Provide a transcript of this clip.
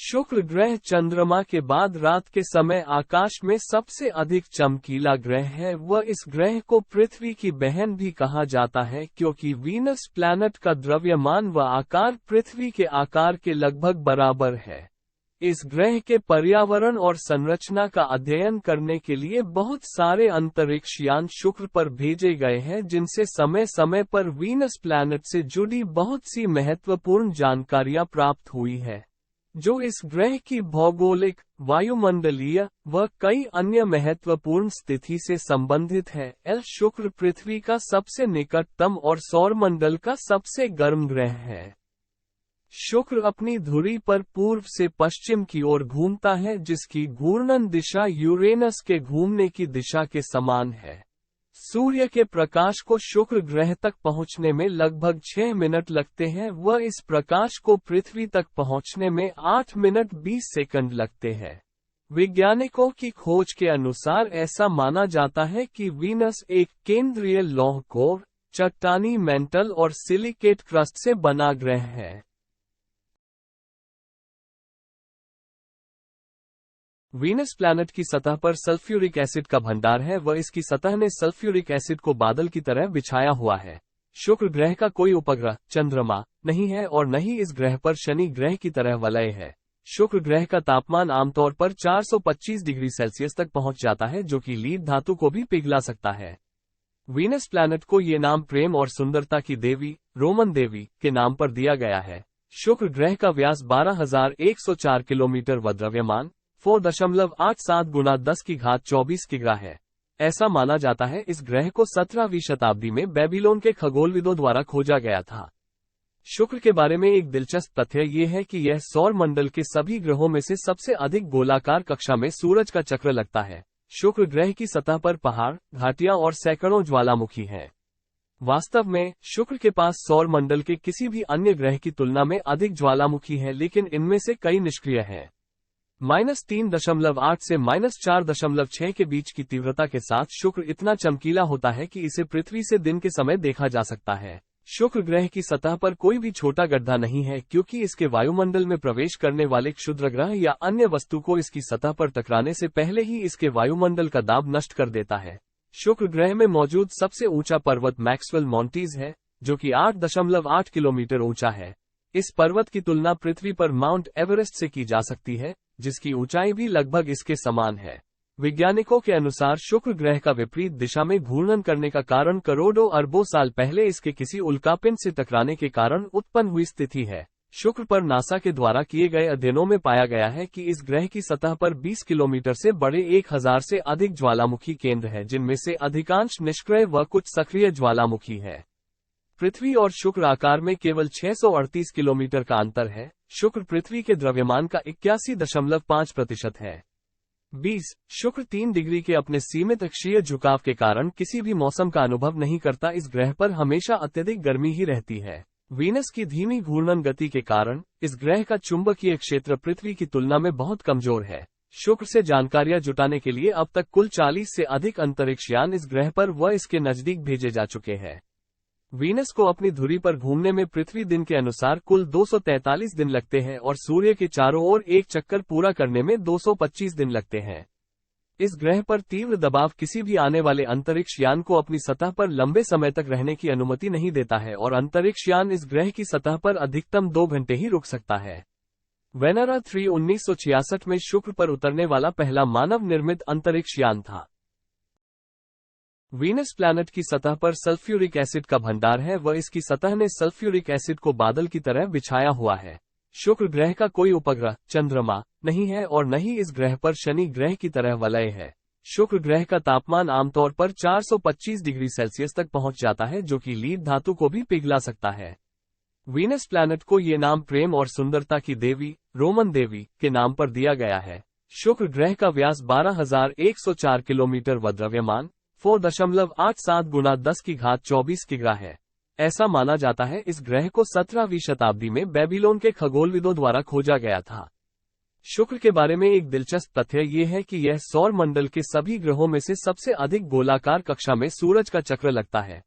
शुक्र ग्रह चंद्रमा के बाद रात के समय आकाश में सबसे अधिक चमकीला ग्रह है। वह इस ग्रह को पृथ्वी की बहन भी कहा जाता है क्योंकि वीनस प्लैनेट का द्रव्यमान व आकार पृथ्वी के आकार के लगभग बराबर है। इस ग्रह के पर्यावरण और संरचना का अध्ययन करने के लिए बहुत सारे अंतरिक्ष यान शुक्र पर भेजे गए हैं, जिनसे समय समय पर वीनस प्लैनेट से जुड़ी बहुत सी महत्वपूर्ण जानकारियां प्राप्त हुई है, जो इस ग्रह की भौगोलिक, वायुमंडलीय व कई अन्य महत्वपूर्ण स्थिति से संबंधित है। शुक्र पृथ्वी का सबसे निकटतम और सौरमंडल का सबसे गर्म ग्रह है। शुक्र अपनी धुरी पर पूर्व से पश्चिम की ओर घूमता है, जिसकी घूर्णन दिशा यूरेनस के घूमने की दिशा के समान है। सूर्य के प्रकाश को शुक्र ग्रह तक पहुंचने में लगभग 6 मिनट लगते हैं। वह इस प्रकाश को पृथ्वी तक पहुंचने में 8 मिनट 20 सेकंड लगते हैं। वैज्ञानिकों की खोज के अनुसार ऐसा माना जाता है कि वीनस एक केंद्रीय लौह कोर, चट्टानी मेंटल और सिलिकेट क्रस्ट से बना ग्रह है। वीनस प्लैनेट की सतह पर सल्फ्यूरिक एसिड का भंडार है व इसकी सतह ने सल्फ्यूरिक एसिड को बादल की तरह बिछाया हुआ है। शुक्र ग्रह का कोई उपग्रह चंद्रमा नहीं है और न ही इस ग्रह पर शनि ग्रह की तरह वलय है। शुक्र ग्रह का तापमान आमतौर पर 425 डिग्री सेल्सियस तक पहुंच जाता है, जो कि लीड धातु को भी पिघला सकता है। वीनस प्लैनेट को ये नाम प्रेम और सुंदरता की देवी, रोमन देवी, के नाम पर दिया गया है। शुक्र ग्रह का व्यास 12,104 किलोमीटर व द्रव्यमान 4.87 गुना 10 की घात 24 किग्रा है। ऐसा माना जाता है इस ग्रह को 17वीं शताब्दी में बेबीलोन के खगोलविदों द्वारा खोजा गया था। शुक्र के बारे में एक दिलचस्प तथ्य ये है कि यह सौर मंडल के सभी ग्रहों में से सबसे अधिक गोलाकार कक्षा में सूरज का चक्र लगता है। शुक्र ग्रह की सतह पर पहाड़, घाटियां और सैकड़ों ज्वालामुखी हैं। वास्तव में शुक्र के पास सौर मंडल के किसी भी अन्य ग्रह की तुलना में अधिक ज्वालामुखी हैं, लेकिन इनमें से कई निष्क्रिय हैं। -3.8 से -4.6 के बीच की तीव्रता के साथ शुक्र इतना चमकीला होता है कि इसे पृथ्वी से दिन के समय देखा जा सकता है। शुक्र ग्रह की सतह पर कोई भी छोटा गड्ढा नहीं है, क्योंकि इसके वायुमंडल में प्रवेश करने वाले क्षुद्रग्रह या अन्य वस्तु को इसकी सतह पर टकराने से पहले ही इसके वायुमंडल का दाब नष्ट कर देता है। शुक्र ग्रह में मौजूद सबसे ऊंचा पर्वत मैक्सवेल मॉन्टीज है, जो कि 8.8 किलोमीटर ऊंचा है। इस पर्वत की तुलना पृथ्वी पर माउंट एवरेस्ट से की जा सकती है, जिसकी ऊंचाई भी लगभग इसके समान है। वैज्ञानिकों के अनुसार शुक्र ग्रह का विपरीत दिशा में घूर्णन करने का कारण करोड़ों अरबों साल पहले इसके किसी उल्कापिंड से टकराने के कारण उत्पन्न हुई स्थिति है। शुक्र पर नासा के द्वारा किए गए अध्ययनों में पाया गया है कि इस ग्रह की सतह पर 20 किलोमीटर से बड़े 1000 से अधिक ज्वालामुखी केंद्र हैं, जिनमें से अधिकांश निष्क्रिय व कुछ सक्रिय ज्वालामुखी है। पृथ्वी और शुक्र आकार में केवल 638 किलोमीटर का अंतर है। शुक्र पृथ्वी के द्रव्यमान का 81.5% है। 20 शुक्र 3 डिग्री के अपने सीमित अक्षीय झुकाव के कारण किसी भी मौसम का अनुभव नहीं करता। इस ग्रह पर हमेशा अत्यधिक गर्मी ही रहती है। वीनस की धीमी घूर्णन गति के कारण इस ग्रह का चुंबकीय क्षेत्र पृथ्वी की तुलना में बहुत कमजोर है। शुक्र से जानकारियां जुटाने के लिए अब तक कुल 40 से अधिक अंतरिक्ष यान इस ग्रह पर व इसके नजदीक भेजे जा चुके हैं। वीनस को अपनी धुरी पर घूमने में पृथ्वी दिन के अनुसार कुल 243 दिन लगते हैं और सूर्य के चारों ओर एक चक्कर पूरा करने में 225 दिन लगते हैं। इस ग्रह पर तीव्र दबाव किसी भी आने वाले अंतरिक्ष यान को अपनी सतह पर लंबे समय तक रहने की अनुमति नहीं देता है और अंतरिक्ष यान इस ग्रह की सतह पर अधिकतम 2 घंटे ही रुक सकता है। वेनरा 3 1966 में शुक्र पर उतरने वाला पहला मानव निर्मित अंतरिक्ष यान था। वीनस प्लैनेट की सतह पर सल्फ्यूरिक एसिड का भंडार है व इसकी सतह ने सल्फ्यूरिक एसिड को बादल की तरह बिछाया हुआ है। शुक्र ग्रह का कोई उपग्रह चंद्रमा नहीं है और न ही इस ग्रह पर शनि ग्रह की तरह वलय है। शुक्र ग्रह का तापमान आमतौर पर 425 डिग्री सेल्सियस तक पहुंच जाता है, जो कि लीड धातु को भी पिघला सकता है। वीनस प्लैनेट को ये नाम प्रेम और सुंदरता की देवी, रोमन देवी, के नाम पर दिया गया है। शुक्र ग्रह का व्यास 12,104 किलोमीटर व द्रव्यमान 4.87 गुना 10 की घात 24 किग्रा है। ऐसा माना जाता है इस ग्रह को 17वीं शताब्दी में बेबीलोन के खगोलविदों द्वारा खोजा गया था। शुक्र के बारे में एक दिलचस्प तथ्य ये है कि यह सौर मंडल के सभी ग्रहों में से सबसे अधिक गोलाकार कक्षा में सूरज का चक्र लगता है।